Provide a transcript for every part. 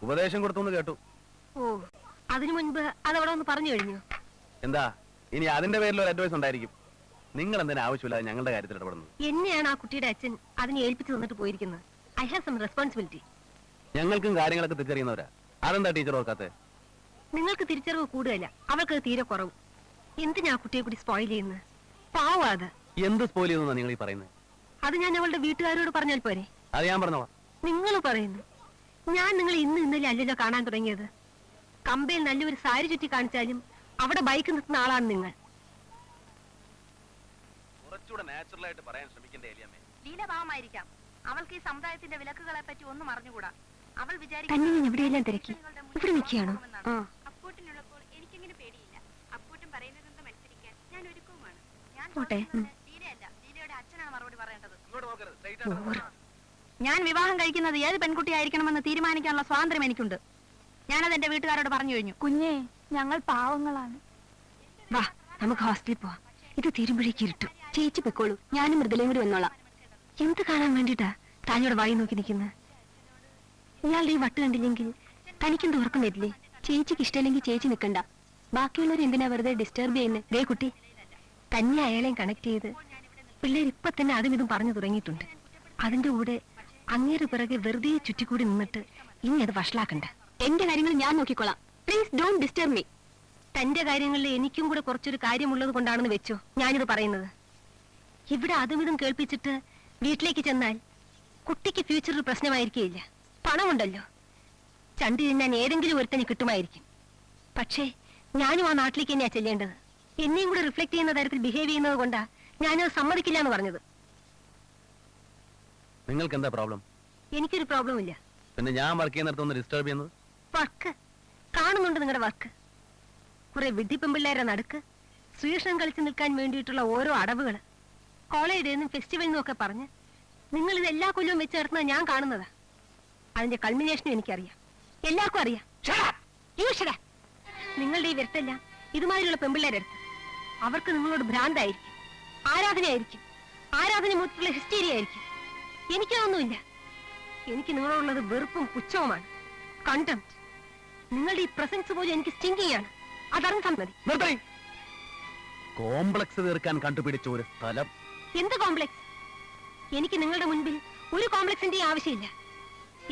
ഉപദേശം കൊടുത്തു കേട്ടു. ഓ, അതിനു മുൻപ് അതവിടെ ഒന്ന് പറഞ്ഞു കഴിഞ്ഞു. എന്താ ഇനി അതിന്റെ പേരിൽ ഒരു അഡ്വൈസ് ഉണ്ടായിരിക്കും. നിങ്ങൾ എന്തിനാ ആവശ്യമില്ലാതെ ഞങ്ങളുടെ കാര്യത്തിൽ ഇടപെടുന്നത്? എന്നെയാണ് ആ കുട്ടിയുടെ അച്ഛൻ അതിനെ ഏൽപ്പിച്ചു തന്നിട്ട് പോയിരിക്കുന്നത്. I have some responsibility. ഞങ്ങൾക്കും കാര്യങ്ങളൊക്കെ തിരിച്ചറിയുന്നവരാ. അതെന്താ ടീച്ചർ ഓർക്കാത്തെ? നിങ്ങൾക്ക് തിരിച്ചറിവ് കൂടുതല, അവൾക്ക് തീരെ കുറവ്. എന്തിനാ കുട്ടിയെ കൂടി സ്പോയിൽ ചെയ്യുന്നത്? പാവാ അത്. എന്ത് സ്പോയിൽ ചെയ്യുന്ന നിങ്ങൾ ഈ പറയുന്നത്? അത് ഞാൻ അവളുടെ വീട്ടുകാരോട് പറഞ്ഞാൽ പോരെ? അത് ഞാൻ പറഞ്ഞോളാം. നിങ്ങൾ പറയുന്നു. ഞാൻ നിങ്ങൾ ഇന്നലെ അല്ലല്ലോ കാണാൻ തുടങ്ങിയത്. കമ്പയിൽ നല്ലൊരു സാരി ചുറ്റി കാണിച്ചാലും അവിടെ ബൈക്ക് നിർത്തുന്ന ആളാണ് നിങ്ങൾ. കുറച്ചുകൂടെ നാച്ചുറൽ ആയിട്ട് പറയാൻ ശ്രമിക്കണ്ടേ എലിയമ്മേ? ലീലഭാവമായിരിക്കാം. അവൾക്ക് ഈ സമുദായത്തിന്റെ വിലക്കുകളെ പറ്റി ഒന്നും അറിഞ്ഞുകൂടാ. അവൾ തന്നെ എവിടെയെല്ലാം തിരക്കി ഇവിടെ നിൽക്കുകയാണോ? അപ്പൂട്ടിനുള്ളപ്പോൾ എനിക്കിങ്ങനെ പേടിയില്ല. അപ്പൂട്ടൻ പറയുന്നതെന്ത് മത്സരിക്കാൻ ഞാൻ ഒരുക്കവുമാണ്. ഞാൻ ലീലയല്ല, ലീലയുടെ അച്ഛനാണ് മറുപടി പറയേണ്ടത്. ഞാൻ വിവാഹം കഴിക്കുന്നത് ഏത് പെൺകുട്ടിയായിരിക്കണമെന്ന് തീരുമാനിക്കാനുള്ള സ്വാതന്ത്ര്യം എനിക്കുണ്ട്. ഞാനത് എന്റെ വീട്ടുകാരോട് പറഞ്ഞു കഴിഞ്ഞു. കുഞ്ഞേ, ഞങ്ങൾ പാവങ്ങളാണ്. വാ, നമുക്ക് ഹോസ്റ്റലിൽ പോവാം. ഇത് തീരുമ്പോഴേക്ക് ഇരുട്ടു. ചേച്ചി പൊക്കോളൂ, ഞാനും മൃദുലയും കൂടി വന്നോളാം. എന്ത് കാണാൻ വേണ്ടിട്ടാ താനോട് വായി നോക്കി നിൽക്കുന്നത്? ഇയാളുടെ ഈ വട്ട് കണ്ടില്ലെങ്കിൽ തനിക്കെന്ത് ഉറക്കം വരില്ലേ? ചേച്ചിക്ക് ഇഷ്ടമില്ലെങ്കിൽ ചേച്ചി നിൽക്കണ്ട. ബാക്കിയുള്ളവർ എന്തിനാ വെറുതെ ഡിസ്റ്റർബ് ചെയ്യുന്നത്? ദേ കുട്ടി, തന്നെ അയാളെയും കണക്ട് ചെയ്ത് പിള്ളേർ ഇപ്പൊ തന്നെ അതും ഇതും പറഞ്ഞു തുടങ്ങിയിട്ടുണ്ട്. അതിന്റെ കൂടെ അങ്ങേര് പിറകെ വെറുതെ ചുറ്റിക്കൂടി നിന്നിട്ട് ഇനി അത് വഷളാക്കണ്ട. എന്റെ കാര്യങ്ങൾ ഞാൻ നോക്കിക്കോളാം. Please don't disturb me. തന്റെ കാര്യങ്ങളിൽ എനിക്കും കൂടെ കുറച്ചൊരു കാര്യമുള്ളത് കൊണ്ടാണെന്ന് വെച്ചോ ഞാനിത് പറയുന്നത്. ഇവിടെ അതും ഇതും കേൾപ്പിച്ചിട്ട് വീട്ടിലേക്ക് ചെന്നാൽ കുട്ടിക്ക് ഫ്യൂച്ചറിൽ പ്രശ്നമായിരിക്കില്ല. പണമുണ്ടല്ലോ, ചണ്ടി തിന്നാൻ ഏതെങ്കിലും ഒരുത്തന് കിട്ടുമായിരിക്കും. പക്ഷേ ഞാനും ആ നാട്ടിലേക്ക് തന്നെയാ ചെല്ലേണ്ടത്. എന്നെയും കൂടെ റിഫ്ലക്ട് ചെയ്യുന്ന തരത്തിൽ ബിഹേവ് ചെയ്യുന്നത് കൊണ്ടാ ഞാനത് സമ്മതിക്കില്ല എന്ന് പറഞ്ഞത്. നിങ്ങൾക്ക് എന്താ പ്രോബ്ലം? എനിക്കൊരു പ്രോബ്ലം ഇല്ല. പിന്നെ ഞാൻ വർക്ക് ചെയ്യുന്നിടത്തൊന്ന് ഡിസ്റ്റർബ് ചെയ്യുന്നത്? വർക്ക് കാണുന്നുണ്ട്, നിങ്ങളുടെ വർക്ക്. കുറെ വിഡ്ഢിപ്പെമ്പിള്ളേരെ നടുക്ക് ശ്രീകൃഷ്ണൻ കളിച്ചു നിൽക്കാൻ വേണ്ടിയിട്ടുള്ള ഓരോ അടവുകൾ, കോളേജ് ഡേന്നും ഫെസ്റ്റിവൽ എന്നൊക്കെ പറഞ്ഞ് നിങ്ങൾ ഇത് എല്ലാ കൊല്ലവും വെച്ച് നടത്തുന്നത് ഞാൻ കാണുന്നതാ. അതിന്റെ കൾമിനേഷനും എനിക്കറിയാം, എല്ലാവർക്കും അറിയാം. നിങ്ങളുടെ ഈ വിരട്ടെല്ലാം ഇതുമാതിരിയുള്ള പെമ്പിള്ളേരെടുത്ത് അവർക്ക് നിങ്ങളോട് ഭ്രാന്തായിരിക്കും, ആരാധനയായിരിക്കും, ആരാധന മൂത്തിട്ടുള്ള ഹിസ്റ്റീരിയ ആയിരിക്കും. എനിക്കതൊന്നുമില്ല. എനിക്ക് നിങ്ങളോടുള്ളത് വെറുപ്പും പുച്ഛവുമാണ്, കണ്ടംപ്റ്റ്. നിങ്ങളുടെ ഈ പ്രസൻസ് പോലും എനിക്ക് സ്റ്റിങ്കിങ് ആണ്. അതറിഞ്ഞ സമ്മതി. കോംപ്ലക്സ് തീർക്കാൻ കണ്ടുപിടിച്ച ഒരു സ്ഥലം. എന്ത് കോംപ്ലക്സ്? എനിക്ക് നിങ്ങളുടെ മുൻപിൽ ഒരു കോംപ്ലക്സിന്റെ ആവശ്യമില്ല.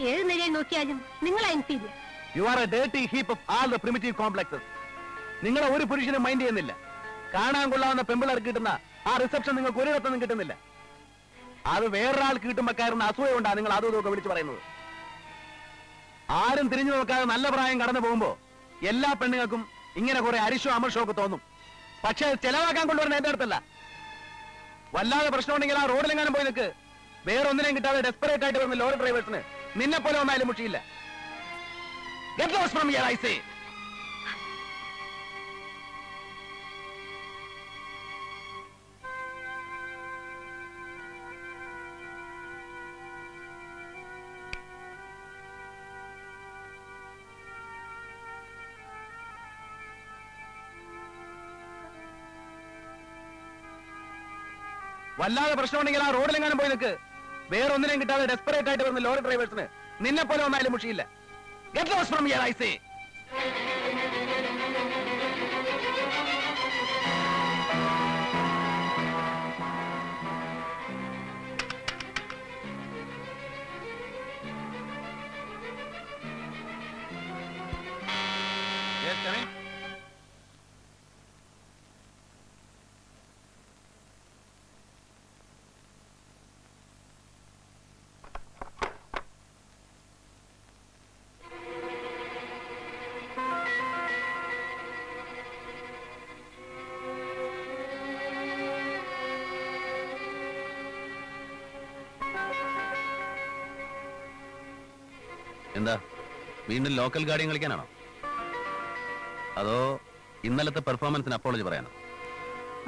ഏത് നിലയിൽ നോക്കിയാലും നിങ്ങളെ inferior. You are A dirty heap of all the primitive complexes. നിങ്ങളെ ഒരു പുരുഷനും മൈൻഡ് ചെയ്യുന്നില്ല. കാണാൻ കൊള്ളാവുന്ന പെമ്പിളർക്ക് കിട്ടുന്ന ആ റിസപ്ഷൻ നിങ്ങൾക്ക് ഒരിടത്തൊന്നും കിട്ടുന്നില്ല. അത് വേറൊരാൾക്ക് കിട്ടുമ്പോ കയറുന്ന അസൂയ കൊണ്ടാണ് നിങ്ങൾ അതും ഇതൊക്കെ വിളിച്ചു പറയുന്നത്. ആരും തിരിഞ്ഞു നോക്കാതെ നല്ല പ്രായം കടന്നു പോകുമ്പോ എല്ലാ പെണ്ണുങ്ങൾക്കും ഇങ്ങനെ കുറെ അരിശോ അമർഷോ ഒക്കെ തോന്നും. പക്ഷെ ചെലവാക്കാൻ കൊണ്ടുവരുന്ന എന്റെ അടുത്തല്ല. വല്ലാതെ പ്രശ്നമുണ്ടെങ്കിൽ ആ റോഡിലെങ്ങാനും പോയി നിൽക്ക്. വേറൊന്നിനെയും കിട്ടാതെ ഡെസ്പറേറ്റ് ആയിട്ട് വരുന്ന ലോറി ഡ്രൈവേഴ്സിന് നിന്നെ പോലെ ഒന്നായാലും മുഷിയില്ല. Get lost from here, I say. വല്ലാതെ പ്രശ്നമുണ്ടെങ്കിൽ ആ റോഡിലെങ്ങാനും പോയി നിൽക്ക്. വേറൊന്നിനെയും കിട്ടാതെ ഡെസ്പറേറ്റ് ആയിട്ട് വരുന്ന ലോറി ഡ്രൈവേഴ്സിന് നിന്നെ പോലെ ഒന്നായാലും മുഷിയില്ല. Get lost from here, I say. Yes, come in. എന്താ വീണ്ടും ലോക്കൽ ഗാർഡിയൻ കളിക്കാനാണോ? അതോ ഇന്നലത്തെ പെർഫോമൻസിന് അപ്പോളജി പറയാനോ?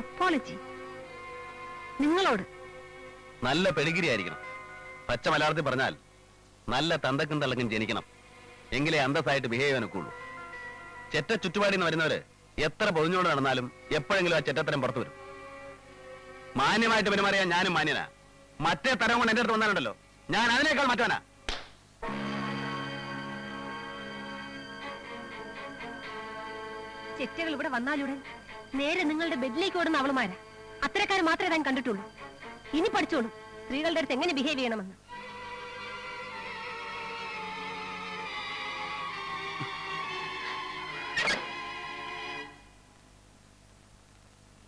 അപ്പോളജി നിങ്ങളോട്? നല്ല പെഡിഗ്രി ആയിരിക്കണം. പച്ച മലയാളത്തിൽ പറഞ്ഞാൽ നല്ല തന്തക്കും തള്ളക്കും ജനിക്കണം. എങ്കിലേ അന്തസ്സായിട്ട് ബിഹേവ് ചെയ്യാനൊക്കുള്ളൂ. ചെറ്റ ചുറ്റുപാടിന്ന് വരുന്നവര് എത്ര പൊതിഞ്ഞോട് നടന്നാലും എപ്പോഴെങ്കിലും ആ ചെറ്റത്തരം പുറത്തു വരും. മാന്യമായിട്ട് പെരുമാറിയാൻ ഞാനും മാന്യനാ. മറ്റേ തരം കൊണ്ട് എന്റെ അടുത്ത് വന്നാലുണ്ടല്ലോ, ഞാൻ അതിനേക്കാൾ മറ്റവനാ. ചെറ്റകൾ ഇവിടെ വന്നാലുടൻ നേരെ നിങ്ങളുടെ ബെഡിലേക്ക് ഓടുന്ന അവളുമാരാ. അത്തരക്കാരെ മാത്രമേ ഞാൻ കണ്ടിട്ടുള്ളൂ. ഇനി പഠിച്ചോളൂ സ്ത്രീകളുടെ അടുത്ത് എങ്ങനെ ബിഹേവ് ചെയ്യണമെന്ന്.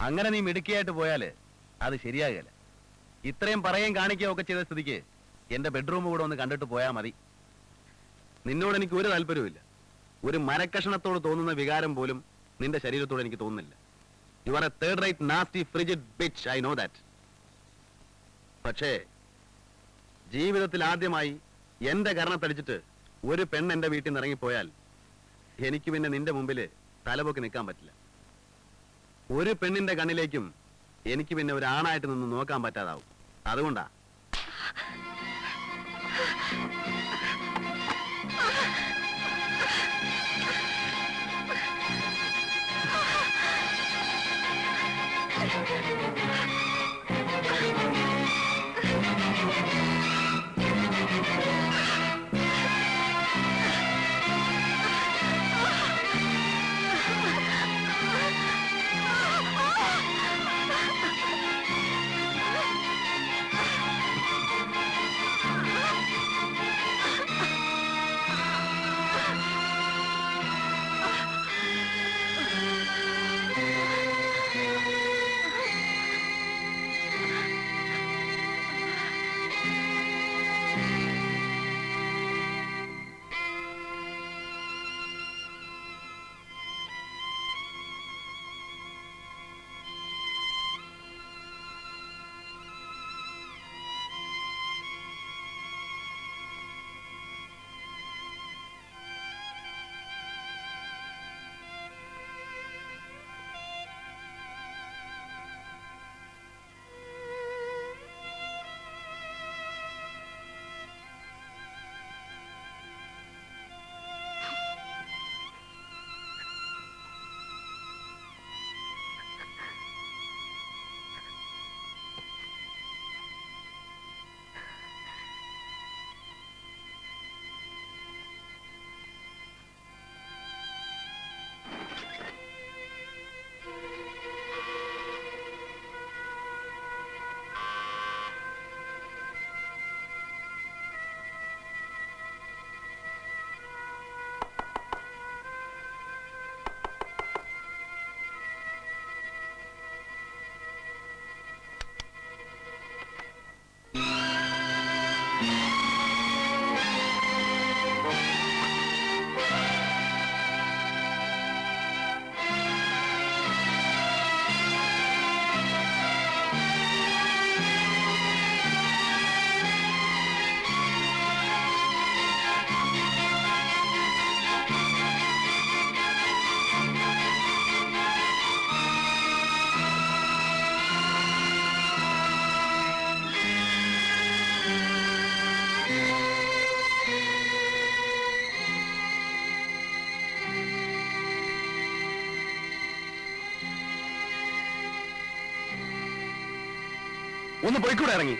അങ്ങനെ നീ മിടുക്കിയായിട്ട് പോയാല് അത് ശരിയാകില്ല. ഇത്രയും പറയുകയും കാണിക്കുകയും ഒക്കെ ചെയ്ത സ്ഥിതിക്ക് എന്റെ ബെഡ്റൂം കൂടെ ഒന്ന് കണ്ടിട്ട് പോയാൽ മതി. നിന്നോട് എനിക്ക് ഒരു താല്പര്യവുമില്ല. ഒരു മരക്കഷണത്തോട് തോന്നുന്ന വികാരം പോലും നിന്റെ ശരീരത്തോട് എനിക്ക് തോന്നുന്നില്ല. You are A third rate nasty frigid bitch, I know that. പക്ഷേ ജീവിതത്തിൽ ആദ്യമായി എന്റെ കരണത്തടിച്ചിട്ട് ഒരു പെണ്ണ് എന്റെ വീട്ടിൽ നിന്ന് ഇറങ്ങിപ്പോയാൽ എനിക്ക് പിന്നെ നിന്റെ മുമ്പിൽ തലപൊക്കി നിൽക്കാൻ പറ്റില്ല. ഒരു പെണ്ണിന്റെ കണ്ണിലേക്കും എനിക്ക് പിന്നെ ഒരു ആണായിട്ട് നിന്ന് നോക്കാൻ പറ്റാതാവും. അതുകൊണ്ടാ ഒന്ന് പോയിക്കൂടെ ഇറങ്ങി?